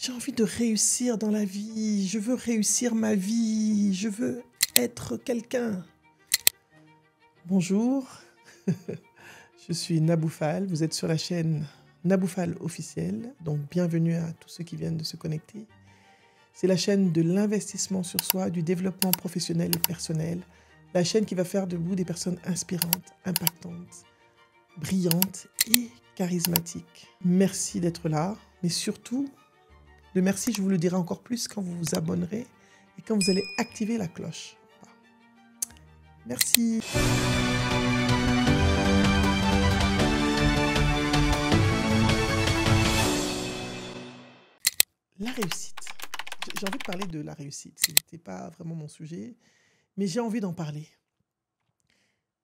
J'ai envie de réussir dans la vie. Je veux réussir ma vie. Je veux être quelqu'un. Bonjour, je suis Naboufal. Vous êtes sur la chaîne Naboufal officiel. Donc bienvenue à tous ceux qui viennent de se connecter. C'est la chaîne de l'investissement sur soi, du développement professionnel et personnel. La chaîne qui va faire de vous des personnes inspirantes, impactantes, brillantes et charismatiques. Merci d'être là, mais surtout, le merci, je vous le dirai encore plus quand vous vous abonnerez et quand vous allez activer la cloche. Merci. La réussite. J'ai envie de parler de la réussite. Ce n'était pas vraiment mon sujet, mais j'ai envie d'en parler.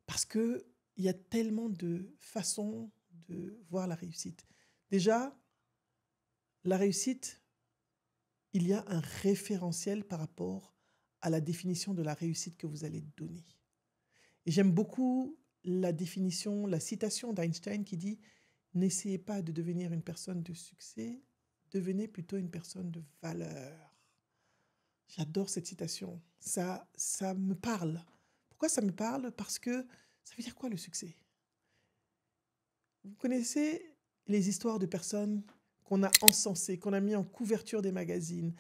Parce qu'il y a tellement de façons de voir la réussite. Déjà, la réussite, il y a un référentiel par rapport à la définition de la réussite que vous allez donner. Et j'aime beaucoup la définition, la citation d'Einstein qui dit « N'essayez pas de devenir une personne de succès, devenez plutôt une personne de valeur. » J'adore cette citation. Ça me parle. Pourquoi ça me parle? Parce que ça veut dire quoi le succès? Vous connaissez les histoires de personnes qu'on a encensées, qu'on a mis en couverture des magazines,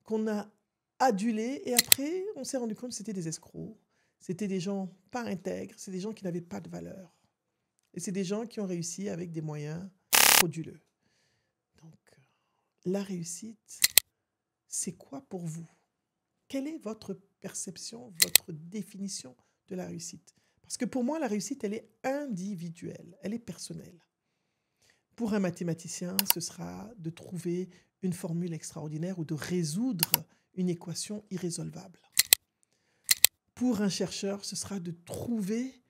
qu'on a adulées et après on s'est rendu compte que c'était des escrocs, c'était des gens pas intègres, c'est des gens qui n'avaient pas de valeur. Et c'est des gens qui ont réussi avec des moyens frauduleux. Donc, la réussite, c'est quoi pour vous? Quelle est votre perception, votre définition de la réussite? Parce que pour moi, la réussite, elle est individuelle, elle est personnelle. Pour un mathématicien, ce sera de trouver une formule extraordinaire ou de résoudre une équation irrésolvable. Pour un chercheur, ce sera de trouver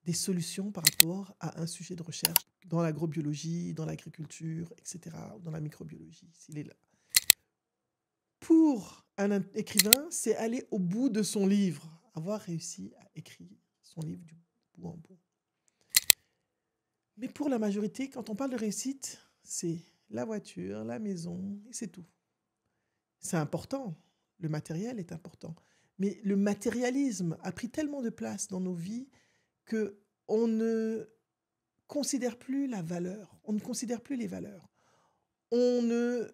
des solutions par rapport à un sujet de recherche dans l'agrobiologie, dans l'agriculture, etc., ou dans la microbiologie, s'il est là. Pour un écrivain, c'est aller au bout de son livre, avoir réussi à écrire son livre du bout en bout. Mais pour la majorité, quand on parle de réussite, c'est la voiture, la maison, et c'est tout. C'est important, le matériel est important. Mais le matérialisme a pris tellement de place dans nos vies qu'on ne considère plus la valeur, on ne considère plus les valeurs. On ne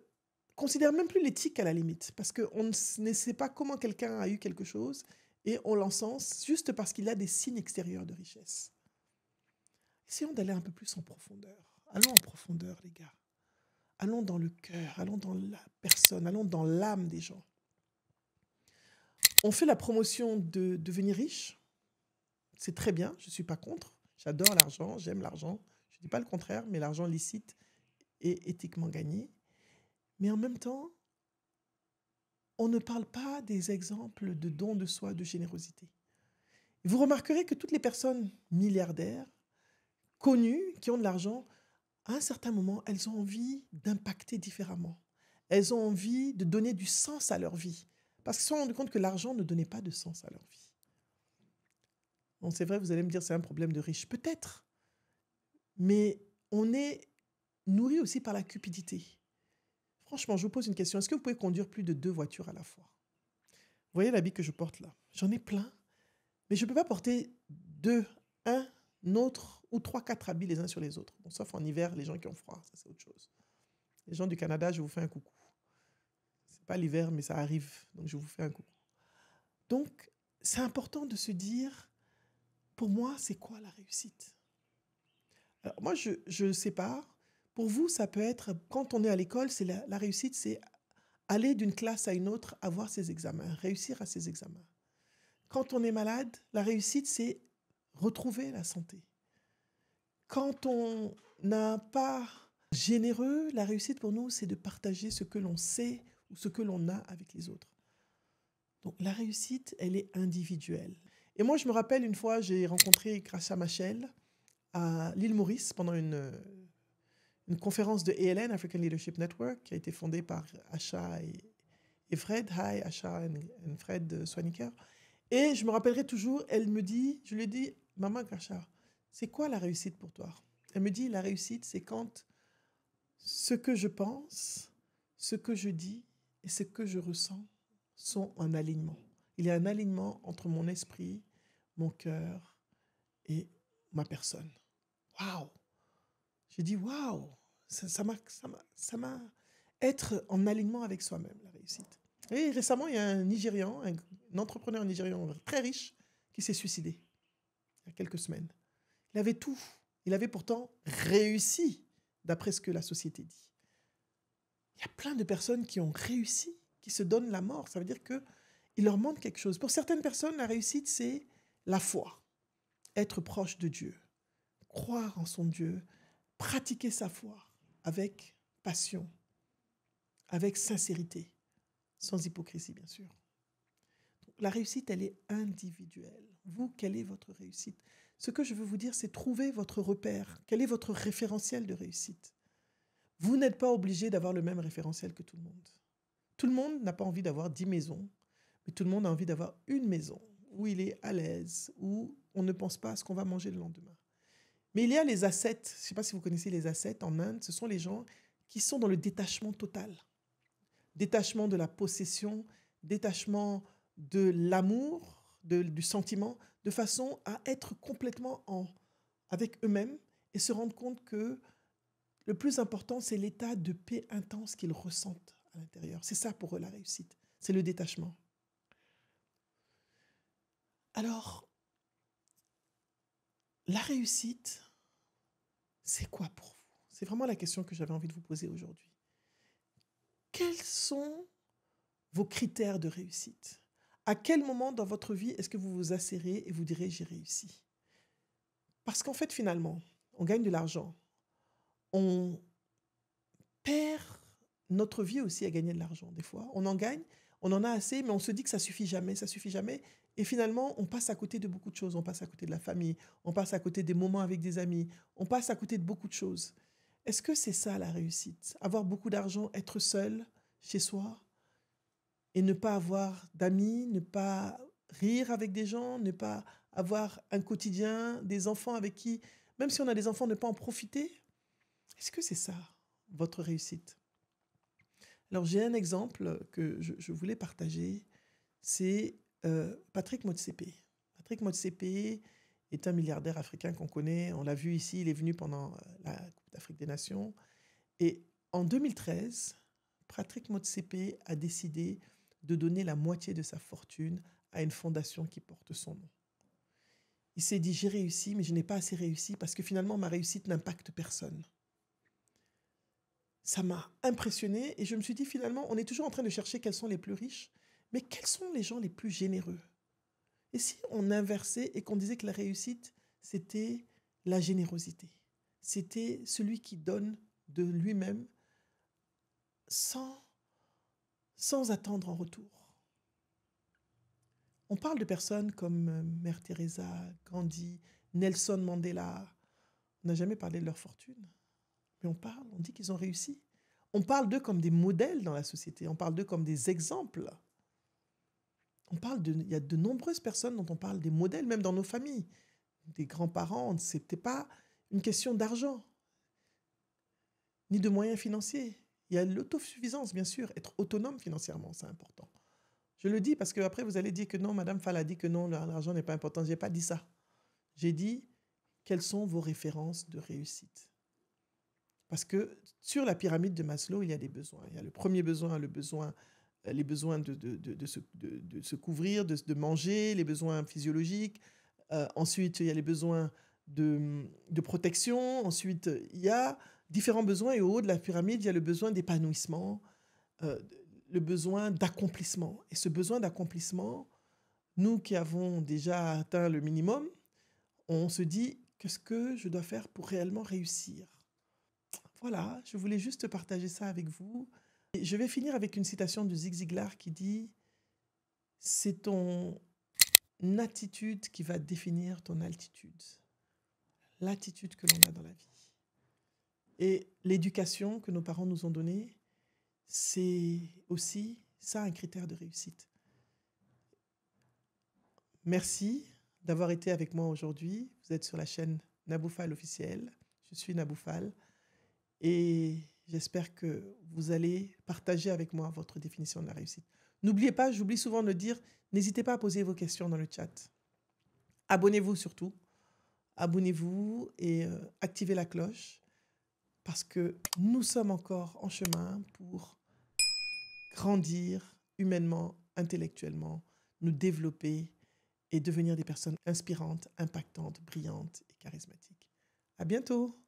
considère même plus l'éthique à la limite, parce qu'on ne sait pas comment quelqu'un a eu quelque chose et on l'encense juste parce qu'il a des signes extérieurs de richesse. Essayons d'aller un peu plus en profondeur. Allons en profondeur, les gars. Allons dans le cœur, allons dans la personne, allons dans l'âme des gens. On fait la promotion de devenir riche. C'est très bien, je ne suis pas contre. J'adore l'argent, j'aime l'argent. Je ne dis pas le contraire, mais l'argent licite et éthiquement gagné. Mais en même temps, on ne parle pas des exemples de dons de soi, de générosité. Et vous remarquerez que toutes les personnes milliardaires, connues, qui ont de l'argent, à un certain moment, elles ont envie d'impacter différemment. Elles ont envie de donner du sens à leur vie. Parce qu'elles se sont rendues compte que l'argent ne donnait pas de sens à leur vie. Bon, c'est vrai, vous allez me dire, c'est un problème de riche. Peut-être. Mais on est nourri aussi par la cupidité. Franchement, je vous pose une question. Est-ce que vous pouvez conduire plus de 2 voitures à la fois? Vous voyez l'habit que je porte là? J'en ai plein. Mais je ne peux pas porter 2, un autre ou 3, 4 habits les uns sur les autres. Bon, sauf en hiver, les gens qui ont froid, ça c'est autre chose. Les gens du Canada, je vous fais un coucou. Ce n'est pas l'hiver, mais ça arrive, donc je vous fais un coucou. Donc, c'est important de se dire, pour moi, c'est quoi la réussite? Alors, moi, je sépare. Pour vous, ça peut être, quand on est à l'école, c'est la réussite, c'est aller d'une classe à une autre, avoir ses examens, réussir à ses examens. Quand on est malade, la réussite, c'est retrouver la santé. Quand on n'a pas généreux, la réussite pour nous, c'est de partager ce que l'on sait ou ce que l'on a avec les autres. Donc la réussite, elle est individuelle. Et moi, je me rappelle une fois, j'ai rencontré Graça Machel à l'île Maurice pendant une conférence de ALN, African Leadership Network, qui a été fondée par Asha et Fred. Hi, Asha et Fred Swaniker. Et je me rappellerai toujours, elle me dit, je lui ai dit, Maman Graça, c'est quoi la réussite pour toi? Elle me dit, la réussite, c'est quand ce que je pense ce que je dis et ce que je ressens sont en alignement. Il y a un alignement entre mon esprit, mon cœur et ma personne. Waouh! J'ai dit waouh! Ça m'a être en alignement avec soi-même, la réussite. Et récemment, il y a un Nigérian, un entrepreneur nigérian très riche qui s'est suicidé il y a quelques semaines. Il avait tout. Il avait pourtant réussi, d'après ce que la société dit. Il y a plein de personnes qui ont réussi, qui se donnent la mort. Ça veut dire qu'il leur manque quelque chose. Pour certaines personnes, la réussite, c'est la foi, être proche de Dieu, croire en son Dieu, pratiquer sa foi avec passion, avec sincérité, sans hypocrisie, bien sûr. Donc, la réussite, elle est individuelle. Vous, quelle est votre réussite? Ce que je veux vous dire, c'est trouver votre repère. Quel est votre référentiel de réussite? Vous n'êtes pas obligé d'avoir le même référentiel que tout le monde. Tout le monde n'a pas envie d'avoir 10 maisons, mais tout le monde a envie d'avoir une maison où il est à l'aise, où on ne pense pas à ce qu'on va manger le lendemain. Mais il y a les ascètes. Je ne sais pas si vous connaissez les ascètes en Inde. Ce sont les gens qui sont dans le détachement total. Détachement de la possession, détachement de l'amour, du sentiment, de façon à être complètement avec eux-mêmes et se rendre compte que le plus important, c'est l'état de paix intense qu'ils ressentent à l'intérieur. C'est ça pour eux la réussite. C'est le détachement. Alors, la réussite, c'est quoi pour vous? C'est vraiment la question que j'avais envie de vous poser aujourd'hui. Quels sont vos critères de réussite? À quel moment dans votre vie est-ce que vous vous asserrez et vous direz « j'ai réussi » ? Parce qu'en fait, finalement, on gagne de l'argent. On perd notre vie aussi à gagner de l'argent. Des fois, on en gagne, on en a assez, mais on se dit que ça suffit jamais, ça suffit jamais. Et finalement, on passe à côté de beaucoup de choses. On passe à côté de la famille, on passe à côté des moments avec des amis, on passe à côté de beaucoup de choses. Est-ce que c'est ça la réussite? Avoir beaucoup d'argent, être seul chez soi et ne pas avoir d'amis, ne pas rire avec des gens, ne pas avoir un quotidien, des enfants avec qui, même si on a des enfants, ne pas en profiter? Est-ce que c'est ça, votre réussite? Alors, j'ai un exemple que je voulais partager. C'est Patrick Motsepe. Patrick Motsepe est un milliardaire africain qu'on connaît. On l'a vu ici, il est venu pendant la Coupe d'Afrique des Nations. Et en 2013, Patrick Motsepe a décidé de donner la moitié de sa fortune à une fondation qui porte son nom. Il s'est dit, j'ai réussi, mais je n'ai pas assez réussi parce que finalement, ma réussite n'impacte personne. Ça m'a impressionné et je me suis dit, finalement, on est toujours en train de chercher quels sont les plus riches, mais quels sont les gens les plus généreux? Et si on inversait et qu'on disait que la réussite, c'était la générosité, c'était celui qui donne de lui-même sans attendre en retour. On parle de personnes comme Mère Teresa, Gandhi, Nelson Mandela. On n'a jamais parlé de leur fortune, mais on dit qu'ils ont réussi. On parle d'eux comme des modèles dans la société, on parle d'eux comme des exemples. Il y a de nombreuses personnes dont on parle des modèles, même dans nos familles. Des grands-parents, ce n'était pas une question d'argent, ni de moyens financiers. Il y a l'autosuffisance, bien sûr. Être autonome financièrement, c'est important. Je le dis parce qu'après, vous allez dire que non, Madame Fall a dit que non, l'argent n'est pas important. Je n'ai pas dit ça. J'ai dit, quelles sont vos références de réussite? Parce que sur la pyramide de Maslow, il y a des besoins. Il y a le premier besoin, les besoins de se couvrir, de manger, les besoins physiologiques. Ensuite, il y a les besoins de protection. Ensuite, il y a différents besoins. Et au haut de la pyramide, il y a le besoin d'épanouissement, le besoin d'accomplissement. Et ce besoin d'accomplissement, nous qui avons déjà atteint le minimum, on se dit, qu'est-ce que je dois faire pour réellement réussir? Voilà, je voulais juste partager ça avec vous. Et je vais finir avec une citation de Zig Ziglar qui dit « C'est ton attitude qui va définir ton altitude. » L'attitude que l'on a dans la vie. Et l'éducation que nos parents nous ont donnée, c'est aussi ça un critère de réussite. Merci d'avoir été avec moi aujourd'hui. Vous êtes sur la chaîne Nabou Fall officielle. Je suis Nabou Fall. Et J'espère que vous allez partager avec moi votre définition de la réussite. N'oubliez pas, j'oublie souvent de le dire, n'hésitez pas à poser vos questions dans le chat. Abonnez-vous surtout. Abonnez-vous et activez la cloche parce que nous sommes encore en chemin pour grandir humainement, intellectuellement, nous développer et devenir des personnes inspirantes, impactantes, brillantes et charismatiques. À bientôt!